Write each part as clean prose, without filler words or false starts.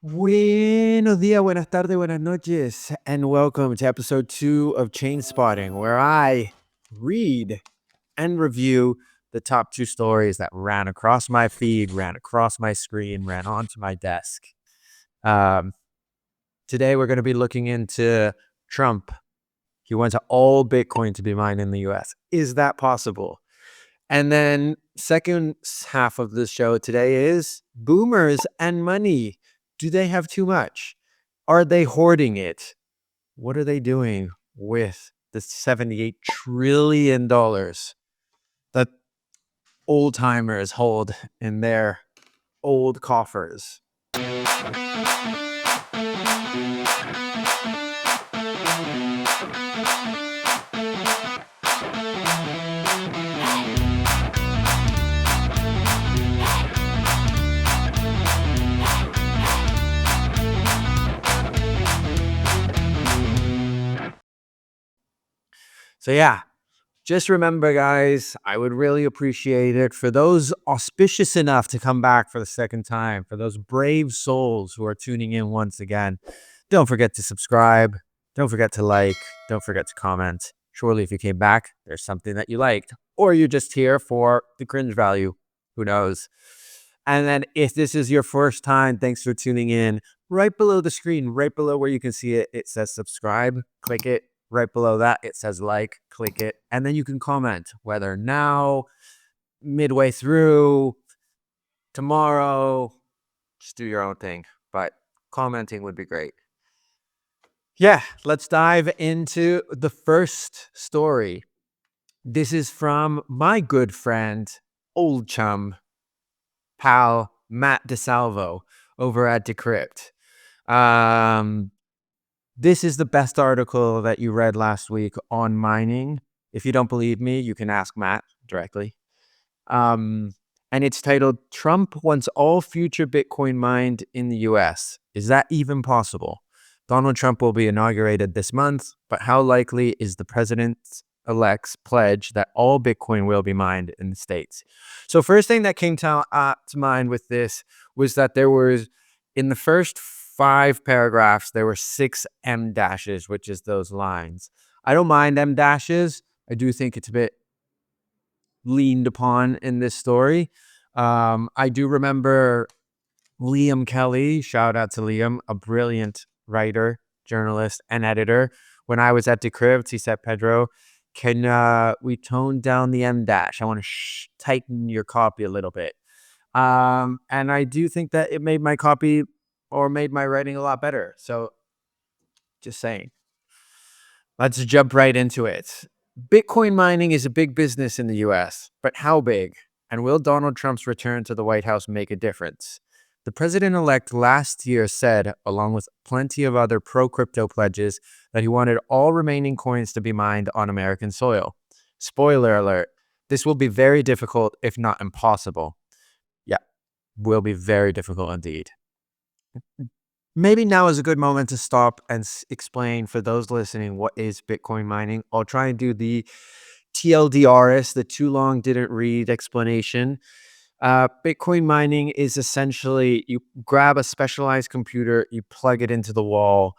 Buenos días, buenas tardes, buenas noches, and welcome to episode 2 of Chainspotting, where I read and review the top 2 stories that ran across my feed, ran across my screen, ran onto my desk. Today, we're going to be looking into Trump. He wants all Bitcoin to be mined in the US. Is that possible? And then second half of the show today is boomers and money. Do they have too much? Are they hoarding it? What are they doing with the $78 trillion that old timers hold in their old coffers? So yeah, just remember, guys, I would really appreciate it for those auspicious enough to come back for the second time, for those brave souls who are tuning in once again. Don't forget to subscribe. Don't forget to like. Don't forget to comment. Surely if you came back, there's something that you liked. Or you're just here for the cringe value. Who knows? And then if this is your first time, thanks for tuning in. Right below the screen, right below where you can see it, it says subscribe. Click it. Right below that, it says like. Click it. And then you can comment whether now, midway through, tomorrow. Just do your own thing. But commenting would be great. Yeah, let's dive into the first story. This is from my good friend, old chum, pal, Matt DeSalvo over at Decrypt. This is the best article that you read last week on mining. If you don't believe me, you can ask Matt directly. And it's titled, Trump Wants All Future Bitcoin Mined in the US. Is that even possible? Donald Trump will be inaugurated this month, but how likely is the president-elect's pledge that all Bitcoin will be mined in the States? So first thing that came to mind with this was that there was, in the first 5 paragraphs, there were 6 M dashes, which is those lines. I don't mind M dashes. I do think it's a bit leaned upon in this story. I do remember Liam Kelly, shout out to Liam, a brilliant writer, journalist, and editor. When I was at Decrypt, he said, Pedro, can we tone down the M dash? I want to tighten your copy a little bit. And I do think that it made my copy or made my writing a lot better. So just saying. Let's jump right into it. Bitcoin mining is a big business in the US, but how big? And will Donald Trump's return to the White House make a difference? The president-elect last year said, along with plenty of other pro-crypto pledges, that he wanted all remaining coins to be mined on American soil. Spoiler alert, this will be very difficult, if not impossible. Yeah, will be very difficult indeed. Maybe now is a good moment to stop and explain for those listening what is Bitcoin mining. I'll try and do the TLDRs, the too long didn't read explanation. Bitcoin mining is essentially you grab a specialized computer, you plug it into the wall,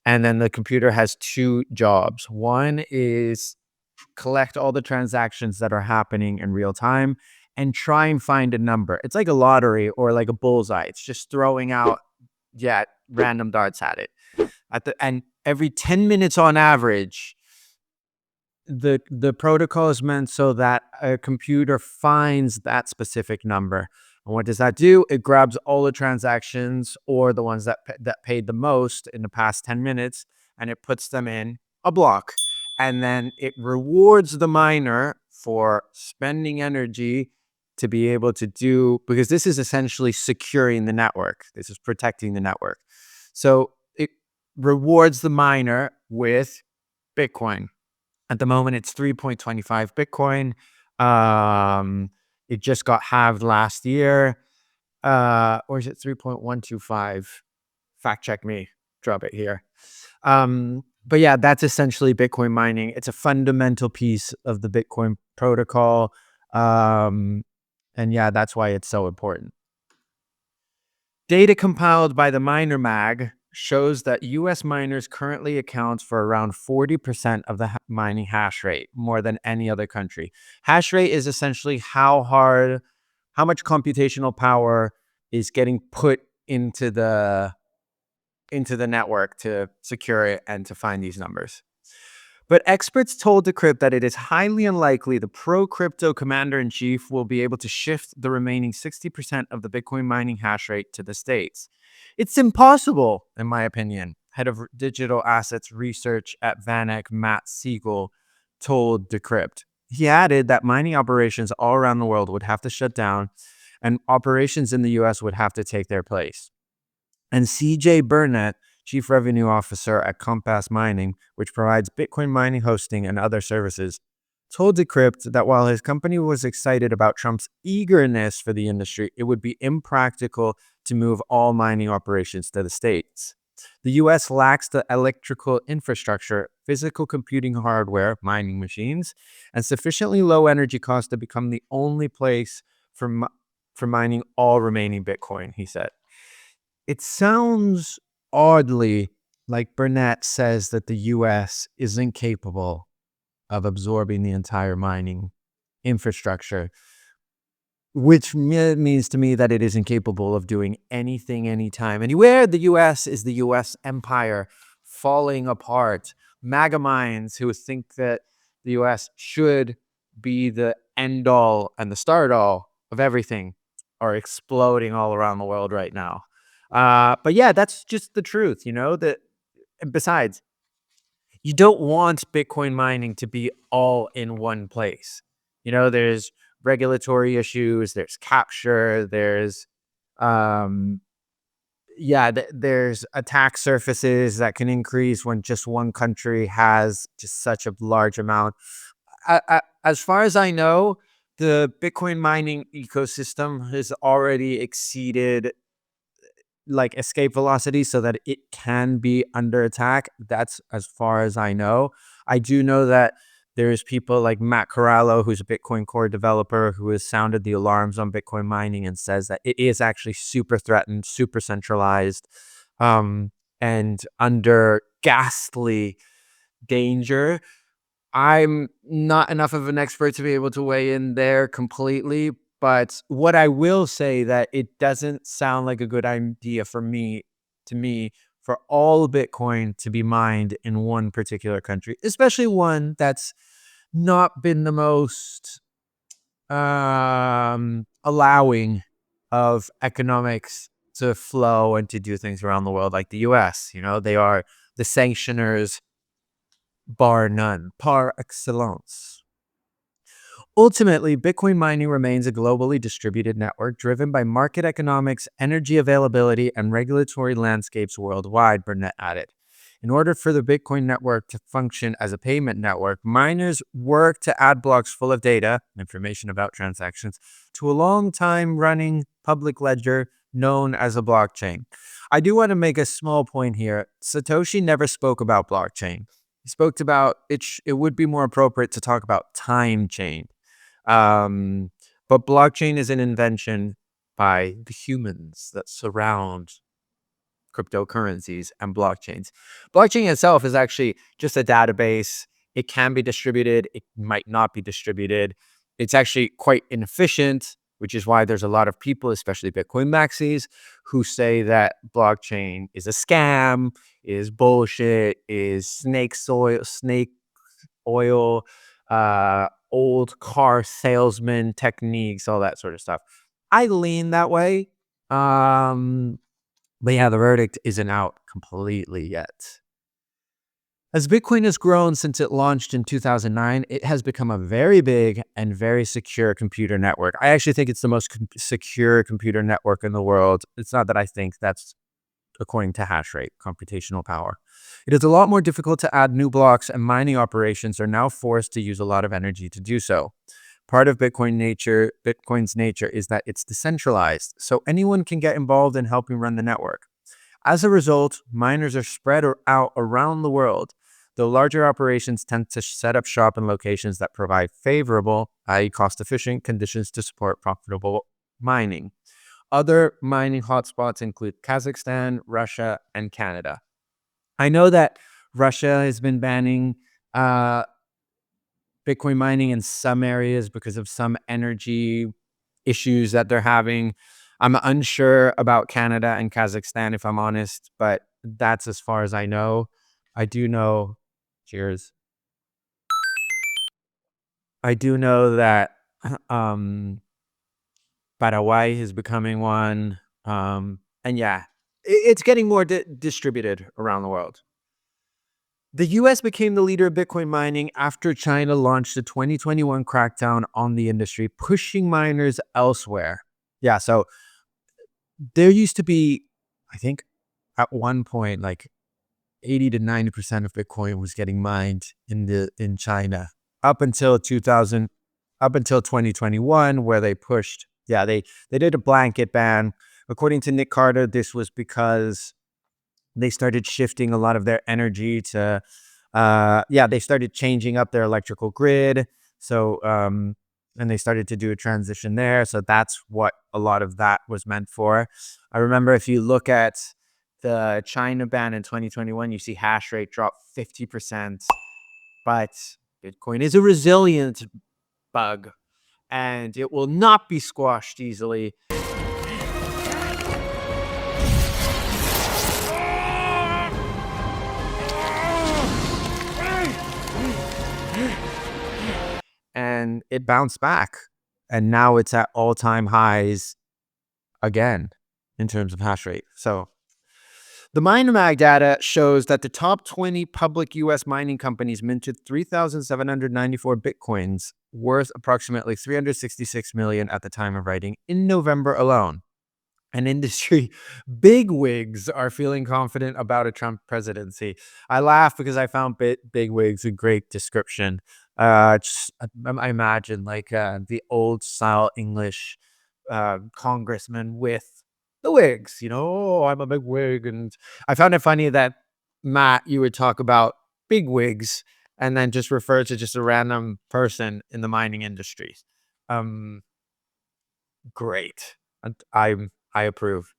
and then the computer has 2 jobs. One is collect all the transactions that are happening in real time and try and find a number. It's like a lottery or like a bullseye. It's just throwing out random darts at it. And every 10 minutes on average, the protocol is meant so that a computer finds that specific number. And what does that do? It grabs all the transactions or the ones that paid the most in the past 10 minutes, and it puts them in a block. And then it rewards the miner for spending energy to be able to do, because this is essentially securing the network. This is protecting the network. So it rewards the miner with Bitcoin. At the moment, it's 3.25 Bitcoin. It just got halved last year. Or is it 3.125? Fact check me. Drop it here. But yeah, that's essentially Bitcoin mining. It's a fundamental piece of the Bitcoin protocol. And yeah, that's why it's so important. Data compiled by the Miner Mag shows that US miners currently account for around 40% of the mining hash rate, more than any other country. Hash rate is essentially how much computational power is getting put into the network to secure it and to find these numbers. But experts told Decrypt that it is highly unlikely the pro-crypto commander-in-chief will be able to shift the remaining 60% of the Bitcoin mining hash rate to the States. It's impossible, in my opinion, head of digital assets research at VanEck, Matt Siegel, told Decrypt. He added that mining operations all around the world would have to shut down and operations in the US would have to take their place. And CJ Burnett, Chief Revenue Officer at Compass Mining, which provides Bitcoin mining hosting and other services, told Decrypt that while his company was excited about Trump's eagerness for the industry, it would be impractical to move all mining operations to the States. The US lacks the electrical infrastructure, physical computing hardware, mining machines, and sufficiently low energy costs to become the only place for mining all remaining Bitcoin, he said. It sounds oddly like Burnett says that the US is incapable of absorbing the entire mining infrastructure, which means to me that it is incapable of doing anything, anytime, anywhere. The US is the US empire falling apart. MAGA minds who think that the US should be the end all and the start all of everything are exploding all around the world right now. But yeah, that's just the truth, that besides, you don't want Bitcoin mining to be all in one place. There's regulatory issues, there's capture, um, there's attack surfaces that can increase when just one country has just such a large amount. As far as I know, the Bitcoin mining ecosystem has already exceeded like escape velocity so that it can be under attack. That's as far as I know. I do know that there's people like Matt Corallo, who's a Bitcoin Core developer, who has sounded the alarms on Bitcoin mining and says that it is actually super threatened, super centralized, and under ghastly danger. I'm not enough of an expert to be able to weigh in there completely, but what I will say that it doesn't sound like a good idea to me, for all Bitcoin to be mined in one particular country, especially one that's not been the most allowing of economics to flow and to do things around the world like the US. They are the sanctioners bar none, par excellence. Ultimately, Bitcoin mining remains a globally distributed network driven by market economics, energy availability, and regulatory landscapes worldwide, Burnett added. In order for the Bitcoin network to function as a payment network, miners work to add blocks full of data, information about transactions, to a long time running public ledger known as a blockchain. I do want to make a small point here. Satoshi never spoke about blockchain. He spoke about it. It would be more appropriate to talk about time chain. But blockchain is an invention by the humans that surround cryptocurrencies and blockchains. Blockchain itself is actually just a database. It can be distributed. It might not be distributed. It's actually quite inefficient, which is why there's a lot of people, especially Bitcoin maxis, who say that blockchain is a scam, is bullshit, is snake oil, old car salesman techniques, all that sort of stuff. I lean that way. But yeah, the verdict isn't out completely yet. As Bitcoin has grown since it launched in 2009, it has become a very big and very secure computer network. I actually think it's the most secure computer network in the world. It's not that I think, that's according to hash rate, computational power. It is a lot more difficult to add new blocks, and mining operations are now forced to use a lot of energy to do so. Part of Bitcoin's nature is that it's decentralized, so anyone can get involved in helping run the network. As a result, miners are spread out around the world, though larger operations tend to set up shop in locations that provide favorable, i.e. cost-efficient, conditions to support profitable mining. Other mining hotspots include Kazakhstan, Russia, and Canada. I know that Russia has been banning uh, Bitcoin mining in some areas because of some energy issues that they're having. I'm unsure about Canada and Kazakhstan, if I'm honest, but that's as far as I know. I do know, cheers. I do know that um, Paraguay is becoming one. And yeah, it's getting more distributed around the world. The US became the leader of Bitcoin mining after China launched the 2021 crackdown on the industry, pushing miners elsewhere. Yeah, so there used to be, I think, at one point, like 80 to 90% of Bitcoin was getting mined in China up until 2000, up until 2021, where they pushed. Yeah, they did a blanket ban. According to Nick Carter, this was because they started shifting a lot of their energy to they started changing up their electrical grid. So and they started to do a transition there. So that's what a lot of that was meant for. I remember if you look at the China ban in 2021, you see hash rate drop 50%. But Bitcoin is a resilient bug and it will not be squashed easily. And it bounced back. And now it's at all-time highs again in terms of hash rate. So the MineMag data shows that the top 20 public US mining companies minted 3,794 Bitcoins, worth approximately 366 million at the time of writing in November alone. And industry bigwigs are feeling confident about a Trump presidency. I laugh because I found bigwigs a great description. I imagine like the old style English congressman with the wigs, oh, I'm a big wig. And I found it funny that Matt, you would talk about big wigs and then just refer to just a random person in the mining industry. Um, Great. I approve.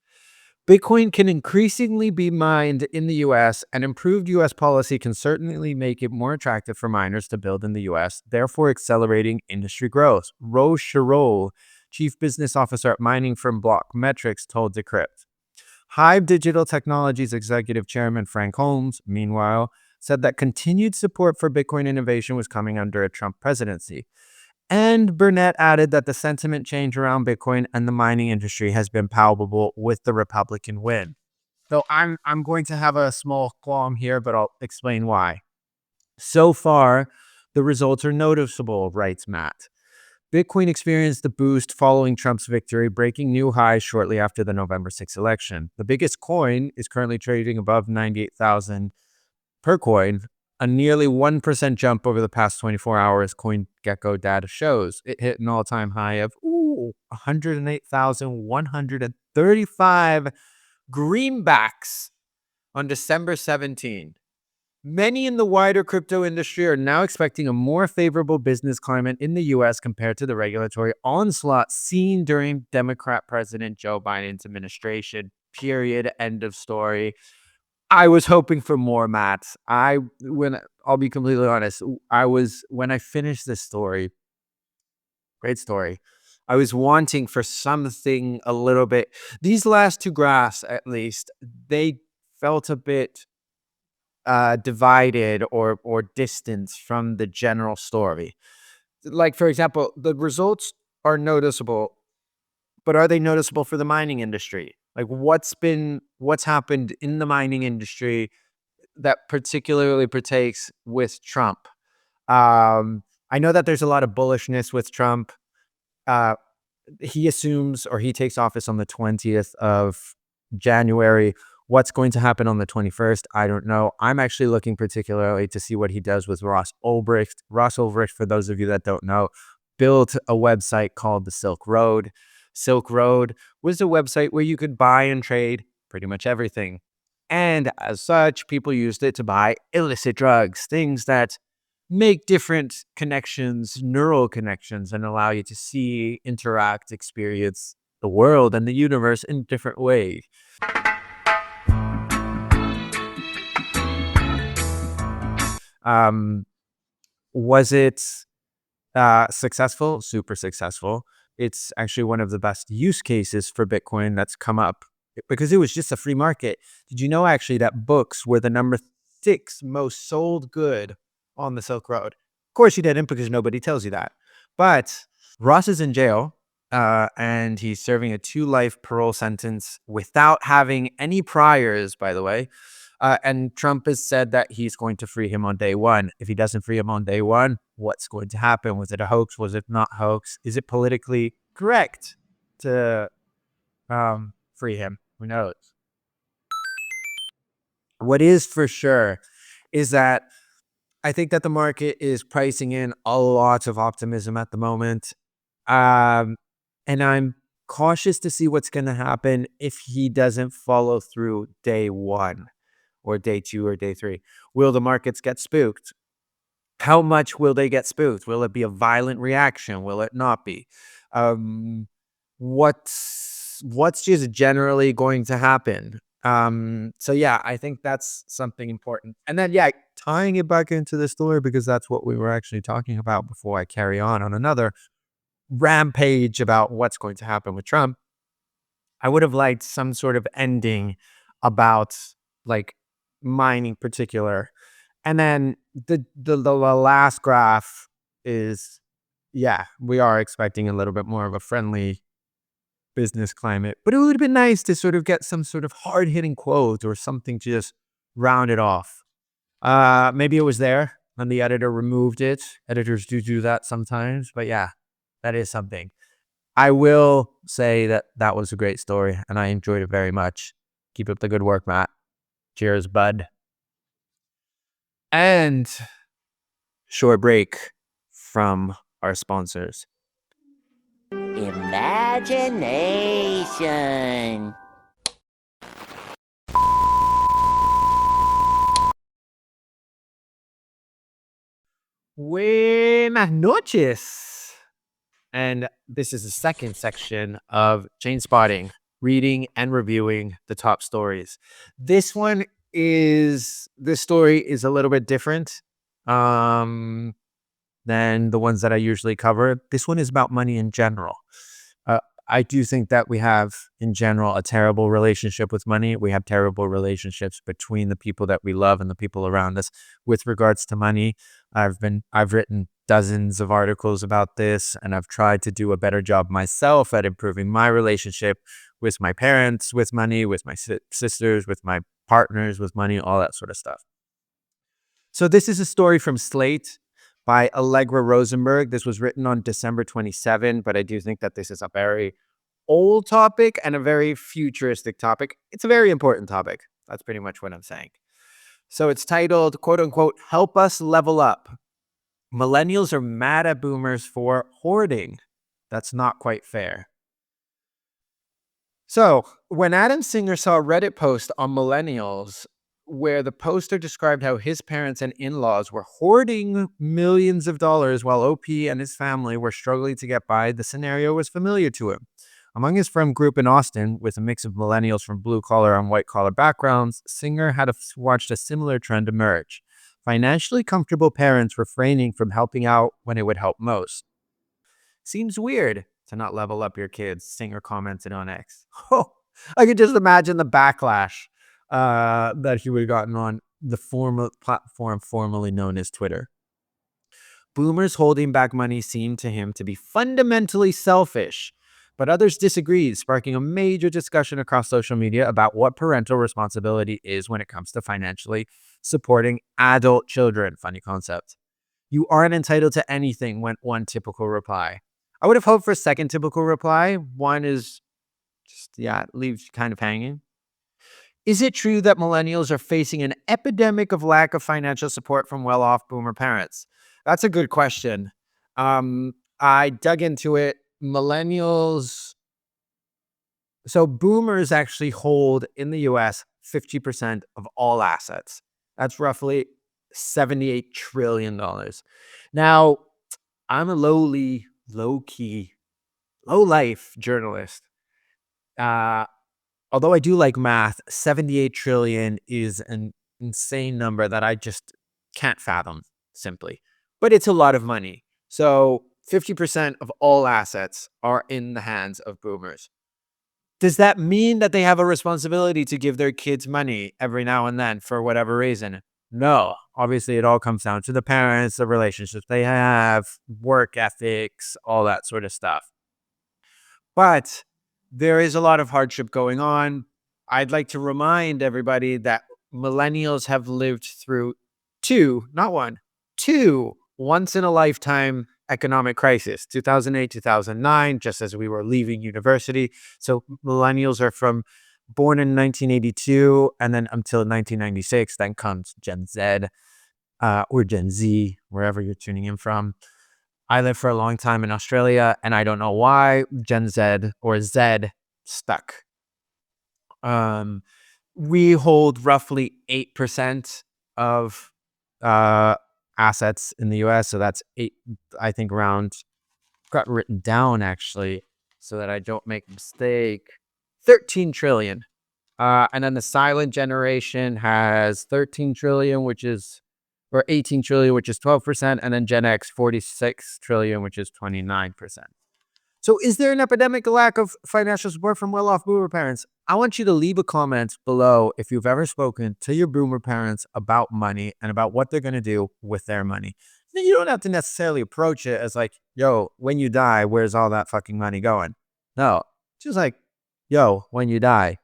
Bitcoin can increasingly be mined in the US, and improved US policy can certainly make it more attractive for miners to build in the US, therefore accelerating industry growth. Rose Sherroll, Chief Business Officer at mining firm Block Metrics, told Decrypt. Hive Digital Technologies Executive Chairman Frank Holmes, meanwhile, said that continued support for Bitcoin innovation was coming under a Trump presidency. And Burnett added that the sentiment change around Bitcoin and the mining industry has been palpable with the Republican win. So I'm going to have a small qualm here, but I'll explain why. So far, the results are noticeable, writes Matt. Bitcoin experienced the boost following Trump's victory, breaking new highs shortly after the November 6th election. The biggest coin is currently trading above 98,000 per coin, a nearly 1% jump over the past 24 hours, CoinGecko data shows. It hit an all-time high of 108,135 greenbacks on December 17. Many in the wider crypto industry are now expecting a more favorable business climate in the US compared to the regulatory onslaught seen during Democrat President Joe Biden's administration. Period. End of story. I was hoping for more, Matt. I'll be completely honest, when I finished this story, great story. I was wanting for something a little bit. These last two graphs, at least, they felt a bit divided or distant from the general story. Like, for example, the results are noticeable, but are they noticeable for the mining industry? Like, what's happened in the mining industry that particularly partakes with Trump? I know that there's a lot of bullishness with Trump. Uh, he assumes, or he takes office on the 20th of January. What's going to happen on the 21st? I don't know. I'm actually looking particularly to see what he does with Ross Ulbricht. Ross Ulbricht, for those of you that don't know, built a website called the Silk Road. Silk Road was a website where you could buy and trade pretty much everything. And as such, people used it to buy illicit drugs, things that make different connections, neural connections, and allow you to see, interact, experience the world and the universe in different ways. Um, was it successful? Super successful. It's actually one of the best use cases for Bitcoin that's come up because it was just a free market. Did you know actually that books were the number 6 most sold good on the Silk Road? Of course you didn't, because nobody tells you that. But Ross is in jail, and he's serving a 2 life parole sentence without having any priors, by the way. And Trump has said that he's going to free him on day one. If he doesn't free him on day one, what's going to happen? Was it a hoax? Was it not hoax? Is it politically correct to free him? Who knows? What is for sure is that I think that the market is pricing in a lot of optimism at the moment. Um, and I'm cautious to see what's going to happen if he doesn't follow through day one or day 2 or day 3. Will the markets get spooked? How much will they get spooked? Will it be a violent reaction? Will it not be? Um, what's just generally going to happen? So yeah, I think that's something important. And then yeah, tying it back into the story, because that's what we were actually talking about before I carry on another rampage about what's going to happen with Trump. I would have liked some sort of ending about like mining particular. And then the last graph is, yeah, we are expecting a little bit more of a friendly business climate, but it would have been nice to sort of get some sort of hard hitting quote or something to just round it off. Maybe it was there and the editor removed it. Editors do that sometimes, but yeah, that is something. I will say that that was a great story and I enjoyed it very much. Keep up the good work, Matt. Cheers, bud. And short break from our sponsors. Imagination. Buenas noches. And this is the second section of Chainspotting, reading and reviewing the top stories. This story is a little bit different than the ones that I usually cover. This one is about money in general. I do think that we have, in general, a terrible relationship with money. We have terrible relationships between the people that we love and the people around us with regards to money. I've written dozens of articles about this, and I've tried to do a better job myself at improving my relationship with my parents, with money, with my sisters, with my partners, with money, all that sort of stuff. So this is a story from Slate by Allegra Rosenberg. This was written on December 27, but I do think that this is a very old topic and a very futuristic topic. It's a very important topic. That's pretty much what I'm saying. So it's titled, quote unquote, "Help Us Level Up. Millennials are mad at boomers for hoarding. That's not quite fair." So when Adam Singer saw a Reddit post on Millennials where the poster described how his parents and in-laws were hoarding millions of dollars while OP and his family were struggling to get by, the scenario was familiar to him. Among his friend group in Austin, with a mix of millennials from blue-collar and white-collar backgrounds, Singer had watched a similar trend emerge. Financially comfortable parents refraining from helping out when it would help most. "Seems weird to not level up your kids," Singer commented on X. Oh, I could just imagine the backlash that he would have gotten on the former platform formerly known as Twitter. Boomers holding back money seemed to him to be fundamentally selfish, but others disagreed, sparking a major discussion across social media about what parental responsibility is when it comes to financially supporting adult children. Funny concept. "You aren't entitled to anything," went one typical reply. I would have hoped for a second typical reply. One is just, yeah, it leaves you kind of hanging. "Is it true that millennials are facing an epidemic of lack of financial support from well-off boomer parents?" That's a good question. I dug into it. Millennials, so boomers actually hold in the US 50% of all assets. That's roughly $78 trillion. Now, I'm a low-key, low-life journalist. Uh, Although I do like math, 78 trillion is an insane number that I just can't fathom simply. But it's a lot of money. So 50% of all assets are in the hands of boomers. Does that mean that they have a responsibility to give their kids money every now and then for whatever reason? No. Obviously, it all comes down to the parents, the relationships they have, work ethics, all that sort of stuff. But there is a lot of hardship going on. I'd like to remind everybody that millennials have lived through two, not one, two once in a lifetime economic crisis, 2008, 2009, just as we were leaving university. So millennials are from born in 1982 and then until 1996, then comes Gen Z or Gen Z, wherever you're tuning in from. I lived for a long time in Australia, and I don't know why Gen Z or Z stuck. Um, we hold roughly 8% of uh, assets in the US. So that's eight, I think around, got written down actually, so that I don't make a mistake. 13 trillion. And then the silent generation has 13 trillion, which is, or 18 trillion, which is 12%. And then Gen X, 46 trillion, which is 29%. So is there an epidemic lack of financial support from well-off boomer parents? I want you to leave a comment below if you've ever spoken to your boomer parents about money and about what they're going to do with their money. You don't have to necessarily approach it as like, yo, when you die, where's all that fucking money going? No, just like, yo, when you die,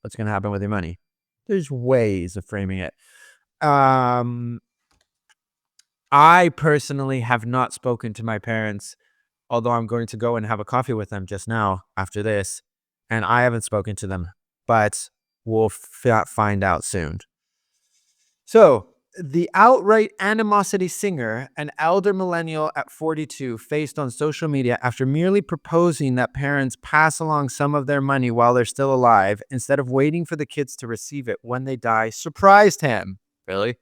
what's going to happen with your money? There's ways of framing it. I personally have not spoken to my parents, although I'm going to go and have a coffee with them just now after this, and I haven't spoken to them, but we'll find out soon. So, the outright animosity singer, an elder millennial at 42, faced on social media after merely proposing that parents pass along some of their money while they're still alive instead of waiting for the kids to receive it when they die, surprised him. Really?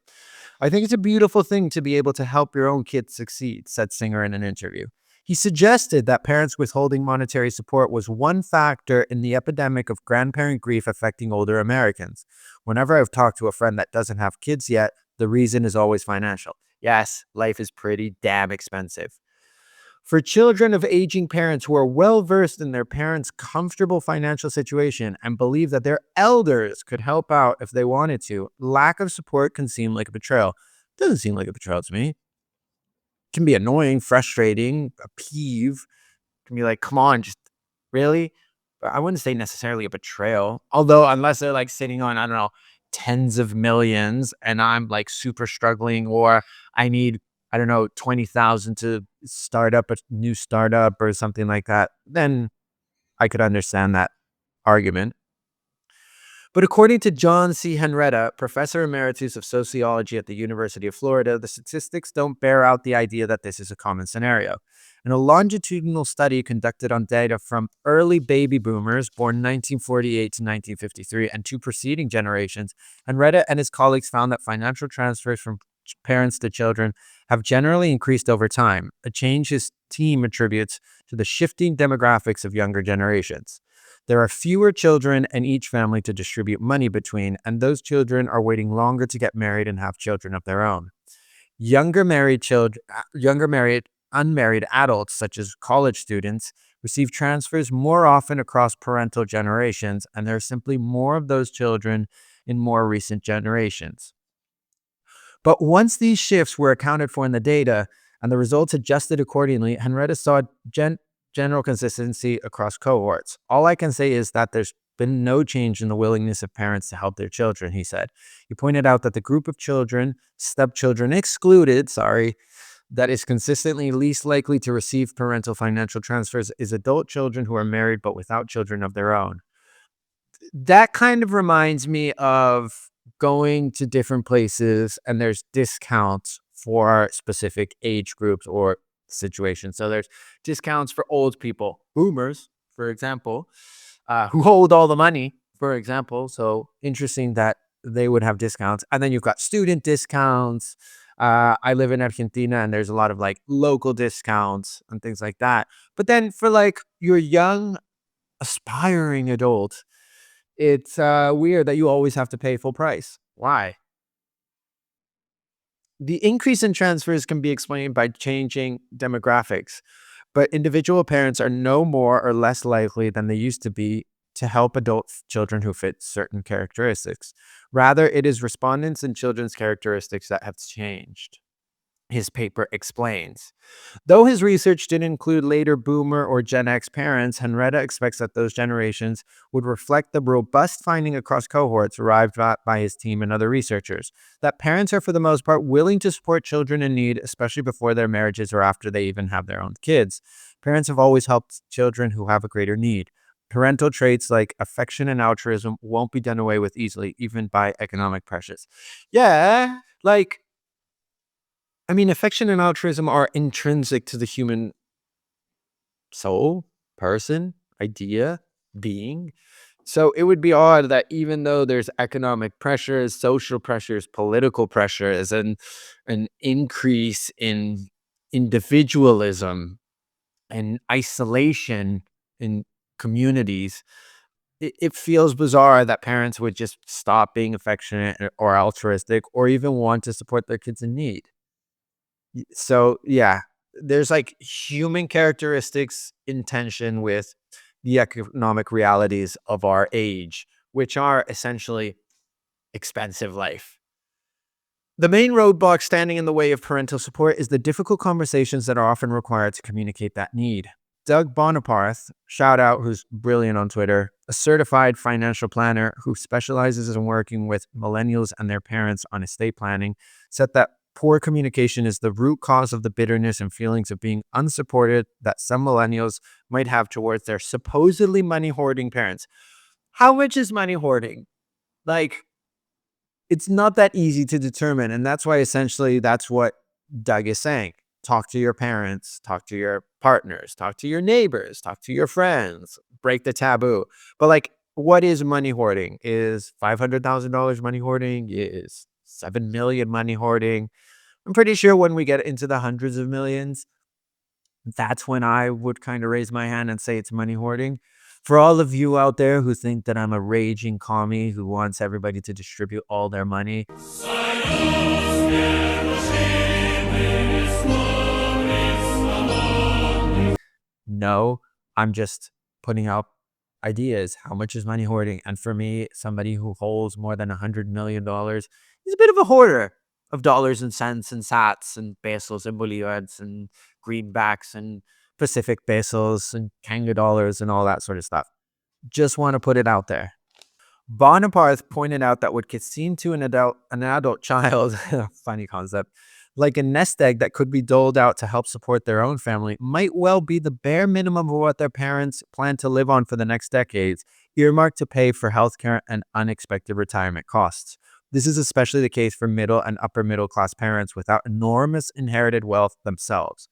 I think it's a beautiful thing to be able to help your own kids succeed, said Singer in an interview. He suggested that parents withholding monetary support was one factor in the epidemic of grandparent grief affecting older Americans. Whenever I've talked to a friend that doesn't have kids yet, the reason is always financial. Yes, life is pretty damn expensive. For children of aging parents who are well versed in their parents' comfortable financial situation and believe that their elders could help out if they wanted to, lack of support can seem like a betrayal. Doesn't seem like a betrayal to me. It can be annoying, frustrating, a peeve. It can be like, come on, just really? But I wouldn't say necessarily a betrayal. Although, unless they're like sitting on, I don't know, tens of millions and I'm like super struggling, or I need, I don't know, 20,000 to start up a new startup or something like that, then I could understand that argument. But according to John C. Henretta, professor emeritus of sociology at the University of Florida, the statistics don't bear out the idea that this is a common scenario. In a longitudinal study conducted on data from early baby boomers born 1948 to 1953 and two preceding generations, Henretta and his colleagues found that financial transfers from parents to children have generally increased over time, a change his team attributes to the shifting demographics of younger generations. There are fewer children in each family to distribute money between, and those children are waiting longer to get married and have children of their own. Younger unmarried adults, such as college students, receive transfers more often across parental generations, and there are simply more of those children in more recent generations. But once these shifts were accounted for in the data and the results adjusted accordingly, Henrietta saw general consistency across cohorts. All I can say is that there's been no change in the willingness of parents to help their children, he said. He pointed out that the group of children, stepchildren excluded, that is consistently least likely to receive parental financial transfers is adult children who are married but without children of their own. That kind of reminds me of going to different places and there's discounts for specific age groups or situations. So there's discounts for old people, boomers, for example, who hold all the money, for example. So interesting that they would have discounts. And then you've got student discounts. I live in Argentina and there's a lot of like local discounts and things like that. But then for like your young aspiring adult, it's weird that you always have to pay full price. Why? The increase in transfers can be explained by changing demographics, but individual parents are no more or less likely than they used to be to help adult children who fit certain characteristics. Rather, it is respondents and children's characteristics that have changed, his paper explains. Though his research didn't include later boomer or Gen X parents, Henrietta expects that those generations would reflect the robust finding across cohorts arrived at by his team and other researchers, that parents are for the most part willing to support children in need, especially before their marriages or after they even have their own kids. Parents have always helped children who have a greater need. Parental traits like affection and altruism won't be done away with easily, even by economic pressures. Yeah, like affection and altruism are intrinsic to the human soul, person, idea, being. So it would be odd that even though there's economic pressures, social pressures, political pressures, and an increase in individualism and isolation in communities, it feels bizarre that parents would just stop being affectionate or altruistic or even want to support their kids in need. So yeah, there's like human characteristics in tension with the economic realities of our age, which are essentially expensive life. The main roadblock standing in the way of parental support is the difficult conversations that are often required to communicate that need. Doug Bonaparth, shout out, who's brilliant on Twitter, a certified financial planner who specializes in working with millennials and their parents on estate planning, said that poor communication is the root cause of the bitterness and feelings of being unsupported that some millennials might have towards their supposedly money hoarding parents. How much is money hoarding? Like, it's not that easy to determine. And that's why essentially that's what Doug is saying. Talk to your parents, talk to your partners, talk to your neighbors, talk to your friends, break the taboo. But like, what is money hoarding? Is $500,000 money hoarding? Is 7 million money hoarding? I'm pretty sure when we get into the hundreds of millions, that's when I would kind of raise my hand and say it's money hoarding. For all of you out there who think that I'm a raging commie who wants everybody to distribute all their money, no, I'm just putting out ideas. How much is money hoarding? And for me, somebody who holds more than $100 million is a bit of a hoarder of dollars and cents and sats and pesos and bolivars and greenbacks and Pacific pesos and Kanga dollars and all that sort of stuff. Just want to put it out there. Bonaparte pointed out that what could seem to an adult child, funny concept, like a nest egg that could be doled out to help support their own family, might well be the bare minimum of what their parents plan to live on for the next decades, earmarked to pay for healthcare and unexpected retirement costs. This is especially the case for middle and upper middle class parents without enormous inherited wealth themselves.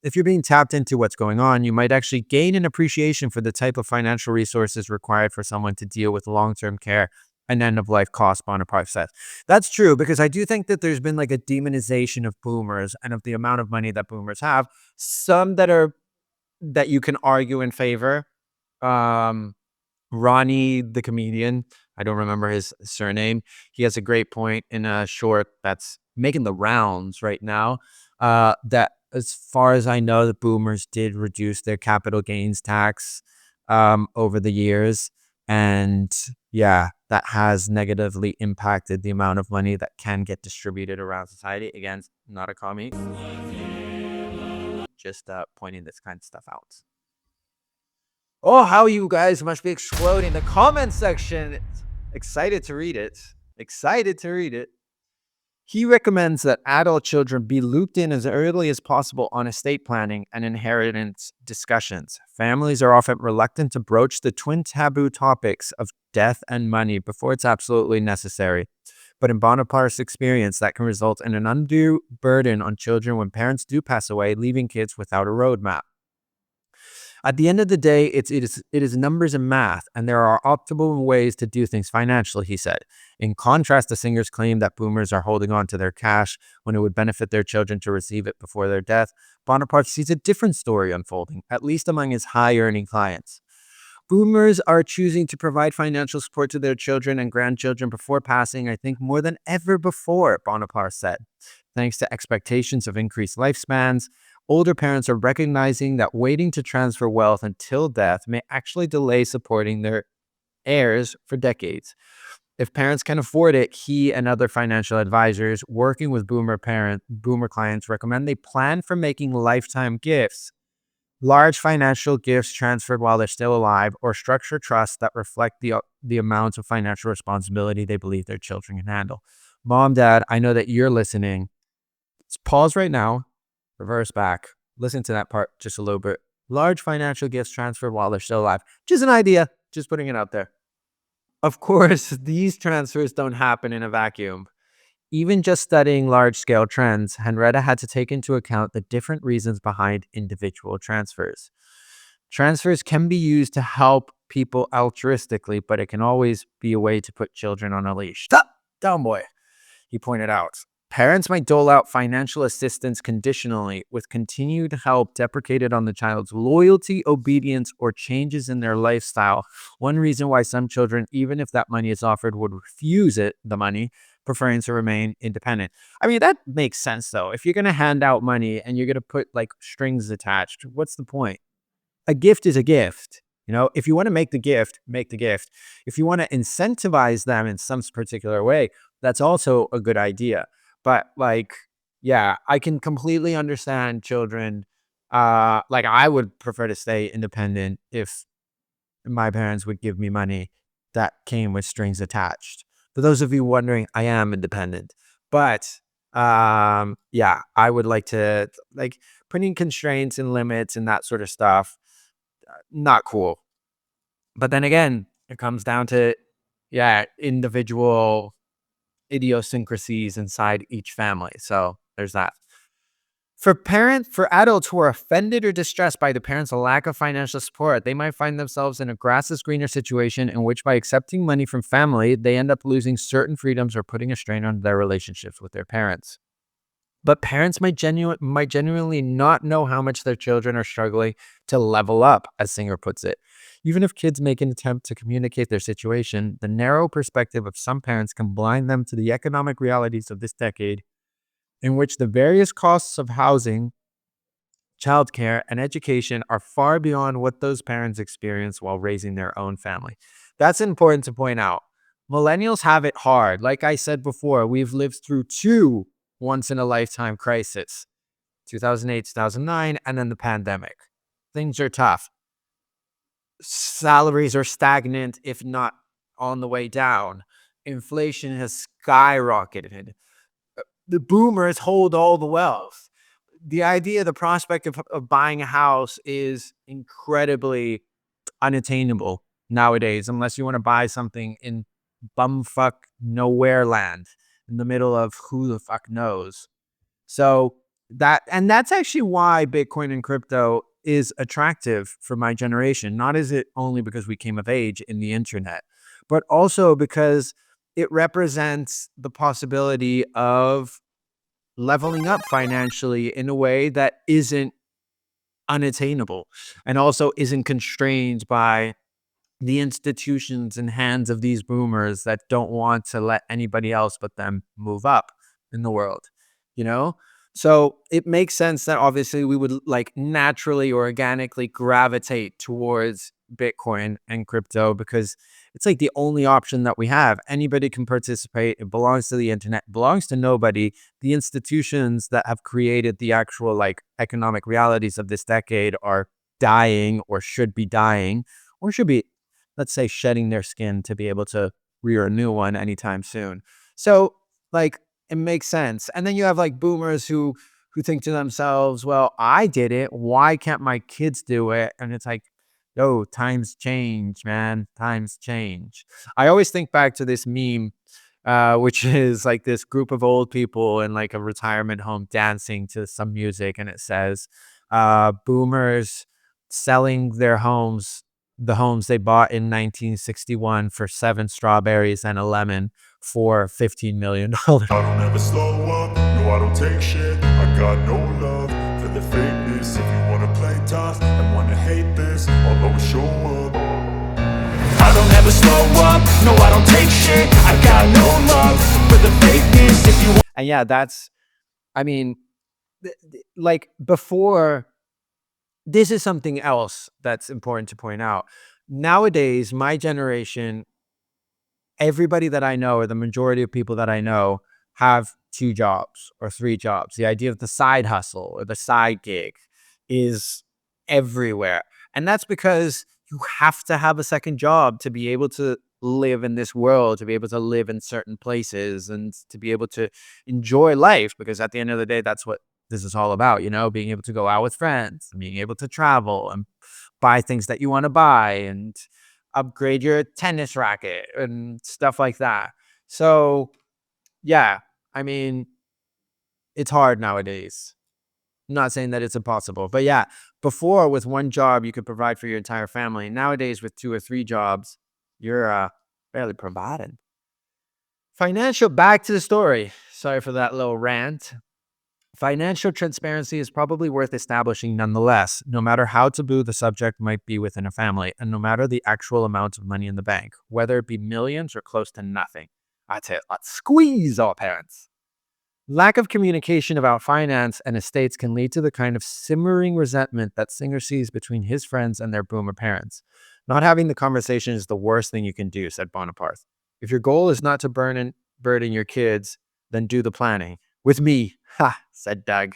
If you're being tapped into what's going on, you might actually gain an appreciation for the type of financial resources required for someone to deal with long-term care and end-of-life costs, Bonaparte says. That's true, because I do think that there's been like a demonization of boomers and of the amount of money that boomers have. Some that you can argue in favor. Um, Ronnie, the comedian, I don't remember his surname. He has a great point in a short that's making the rounds right now. That as far as I know, the boomers did reduce their capital gains tax over the years. And yeah, that has negatively impacted the amount of money that can get distributed around society. Again, not a commie, just pointing this kind of stuff out. Oh, how you guys must be exploding the comment section. Excited to read it. Excited to read it. He recommends that adult children be looped in as early as possible on estate planning and inheritance discussions. Families are often reluctant to broach the twin taboo topics of death and money before it's absolutely necessary. But in Bonaparte's experience, that can result in an undue burden on children when parents do pass away, leaving kids without a roadmap. At the end of the day, it is numbers and math, and there are optimal ways to do things financially, he said. In contrast to Singer's claim that boomers are holding on to their cash when it would benefit their children to receive it before their death, Bonaparte sees a different story unfolding, at least among his high-earning clients. Boomers are choosing to provide financial support to their children and grandchildren before passing, I think, more than ever before, Bonaparte said. Thanks to expectations of increased lifespans, older parents are recognizing that waiting to transfer wealth until death may actually delay supporting their heirs for decades. If parents can afford it, he and other financial advisors working with boomer clients recommend they plan for making lifetime gifts, large financial gifts transferred while they're still alive, or structure trusts that reflect the amounts of financial responsibility they believe their children can handle. Mom, Dad, I know that you're listening. Let's pause right now, reverse back, listen to that part just a little bit. Large financial gifts transferred while they're still alive. Just an idea, just putting it out there. Of course, these transfers don't happen in a vacuum. Even just studying large-scale trends, Henrietta had to take into account the different reasons behind individual transfers. Transfers can be used to help people altruistically, but it can always be a way to put children on a leash. Stop, down boy, he pointed out. Parents might dole out financial assistance conditionally, with continued help deprecated on the child's loyalty, obedience, or changes in their lifestyle. One reason why some children, even if that money is offered, would refuse the money, preferring to remain independent. I mean, that makes sense, though. If you're going to hand out money and you're going to put like strings attached, what's the point? A gift is a gift. If you want to make the gift, make the gift. If you want to incentivize them in some particular way, that's also a good idea. But yeah, I can completely understand children. I would prefer to stay independent if my parents would give me money that came with strings attached. For those of you wondering, I am independent. But yeah, I would like to putting constraints and limits and that sort of stuff. Not cool. But then again, it comes down to individual idiosyncrasies inside each family. So there's that. For adults who are offended or distressed by the parents' lack of financial support, they might find themselves in a grass is greener situation in which, by accepting money from family, they end up losing certain freedoms or putting a strain on their relationships with their parents. But parents might genuinely not know how much their children are struggling to level up, as Singer puts it. Even if kids make an attempt to communicate their situation, the narrow perspective of some parents can blind them to the economic realities of this decade, in which the various costs of housing, childcare, and education are far beyond what those parents experience while raising their own family. That's important to point out. Millennials have it hard. Like I said before, we've lived through two once-in-a-lifetime crises, 2008, 2009, and then the pandemic. Things are tough. Salaries are stagnant, if not on the way down. Inflation has skyrocketed. The boomers hold all the wealth. The prospect of buying a house is incredibly unattainable nowadays, unless you want to buy something in bumfuck nowhere land in the middle of who the fuck knows. So that's actually why Bitcoin and crypto is attractive for my generation. Not is it only because we came of age in the internet, but also because it represents the possibility of leveling up financially in a way that isn't unattainable and also isn't constrained by the institutions and hands of these boomers that don't want to let anybody else but them move up in the world, So it makes sense that obviously we would naturally or organically gravitate towards Bitcoin and crypto because it's the only option that we have. Anybody can participate. It belongs to the internet, it belongs to nobody. The institutions that have created the actual economic realities of this decade are dying or should be dying or should be, let's say, shedding their skin to be able to rear a new one anytime soon. So it makes sense. And then you have boomers who think to themselves, well, I did it. Why can't my kids do it? And it's yo, times change, man. Times change. I always think back to this meme, which is this group of old people in a retirement home dancing to some music. And it says, boomers selling their homes, the homes they bought in 1961 for 7 strawberries and a lemon for $15 million. I don't ever slow up, no I don't take shit. I got no love for the fakeness. If you wanna play tough and wanna hate this, I'll always show up. don't ever slow up, no I don't take shit. I got no love for the fakeness. If you And yeah, that's, I mean, like before, this is something else that's important to point out. Nowadays, my generation, everybody that I know, or the majority of people that I know, have 2 jobs or 3 jobs. The idea of the side hustle or the side gig is everywhere. And that's because you have to have a second job to be able to live in this world, to be able to live in certain places, and to be able to enjoy life. Because at the end of the day, that's what this is all about, being able to go out with friends, and being able to travel and buy things that you want to buy, and upgrade your tennis racket and stuff like that. So, yeah, I mean, it's hard nowadays. I'm not saying that it's impossible, but yeah, before with one job, you could provide for your entire family. Nowadays, with 2 or 3 jobs, you're barely providing. Financial, back to the story. Sorry for that little rant. Financial transparency is probably worth establishing nonetheless, no matter how taboo the subject might be within a family, and no matter the actual amount of money in the bank, whether it be millions or close to nothing. I'd say let's squeeze all parents. Lack of communication about finance and estates can lead to the kind of simmering resentment that Singer sees between his friends and their boomer parents. Not having the conversation is the worst thing you can do, said Bonaparte. If your goal is not to burden your kids, then do the planning. With me, ha, said Doug,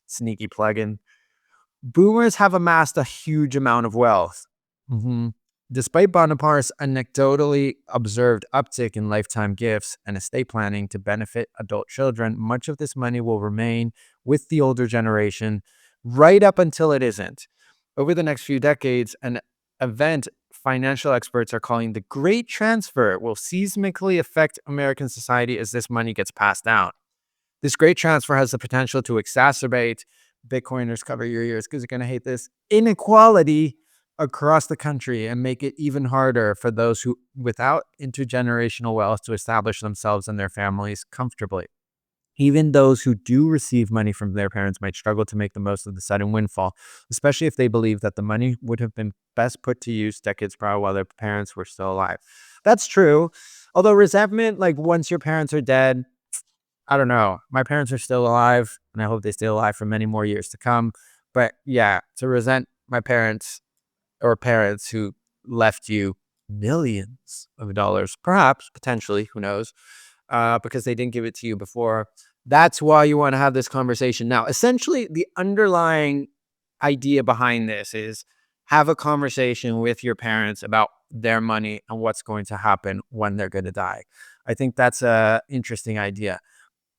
sneaky plug-in. Boomers have amassed a huge amount of wealth. Mhm. Despite Bonaparte's anecdotally observed uptick in lifetime gifts and estate planning to benefit adult children, much of this money will remain with the older generation right up until it isn't. Over the next few decades, an event financial experts are calling the Great Transfer will seismically affect American society as this money gets passed down. This great transfer has the potential to exacerbate, Bitcoiners, cover your ears because you're going to hate this, inequality across the country and make it even harder for those who, without intergenerational wealth, to establish themselves and their families comfortably. Even those who do receive money from their parents might struggle to make the most of the sudden windfall, especially if they believe that the money would have been best put to use decades prior while their parents were still alive. That's true. Although resentment, like once your parents are dead, I don't know. My parents are still alive, and I hope they stay alive for many more years to come. But yeah, to resent my parents or parents who left you millions of dollars, perhaps, potentially, who knows, because they didn't give it to you before. That's why you want to have this conversation now. Essentially, the underlying idea behind this is have a conversation with your parents about their money and what's going to happen when they're going to die. I think that's a interesting idea.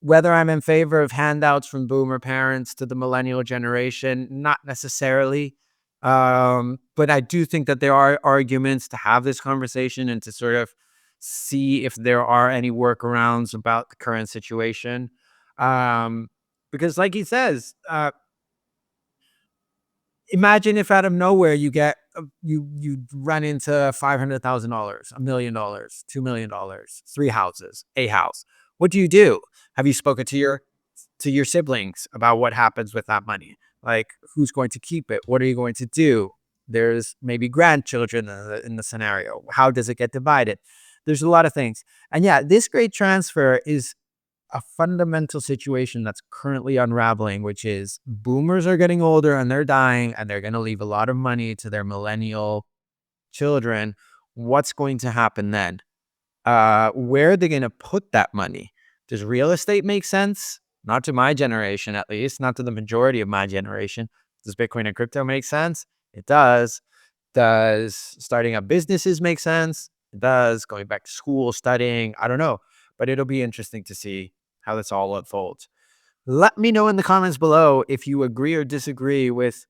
Whether I'm in favor of handouts from boomer parents to the millennial generation, not necessarily. But I do think that there are arguments to have this conversation and to sort of see if there are any workarounds about the current situation. Um, because, like he says, imagine if out of nowhere you get you run into $500,000, $1 million, $2 million, 3 houses, a house. What do you do? Have you spoken to your siblings about what happens with that money? Like, who's going to keep it? What are you going to do? There's maybe grandchildren in the scenario. How does it get divided? There's a lot of things. And yeah, this great transfer is a fundamental situation that's currently unraveling, which is boomers are getting older and they're dying, and they're going to leave a lot of money to their millennial children. What's going to happen then? Where are they going to put that money? Does real estate make sense? Not to my generation, at least, not to the majority of my generation. Does Bitcoin and crypto make sense? It does. Does starting up businesses make sense? It does. Going back to school, studying, I don't know. But it'll be interesting to see how this all unfolds. Let me know in the comments below if you agree or disagree with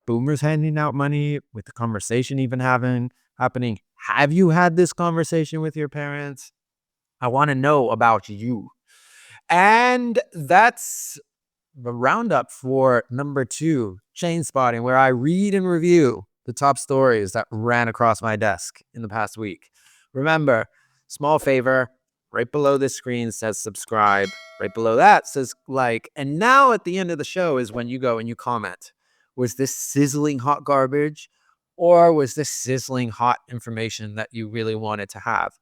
boomers handing out money, with the conversation even happening. Have you had this conversation with your parents? I want to know about you. And that's the roundup for number 2, Chainspotting, where I read and review the top stories that ran across my desk in the past week. Remember, small favor, right below this screen says subscribe. Right below that says like. And now at the end of the show is when you go and you comment. Was this sizzling hot garbage? Or was this sizzling hot information that you really wanted to have?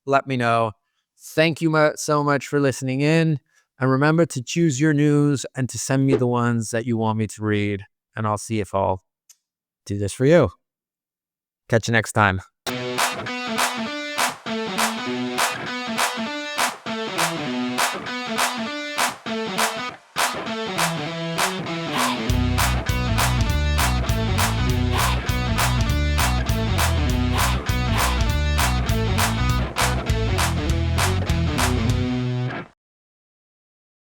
Let me know. Thank you so much for listening in. And remember to choose your news and to send me the ones that you want me to read. And I'll see if I'll do this for you. Catch you next time.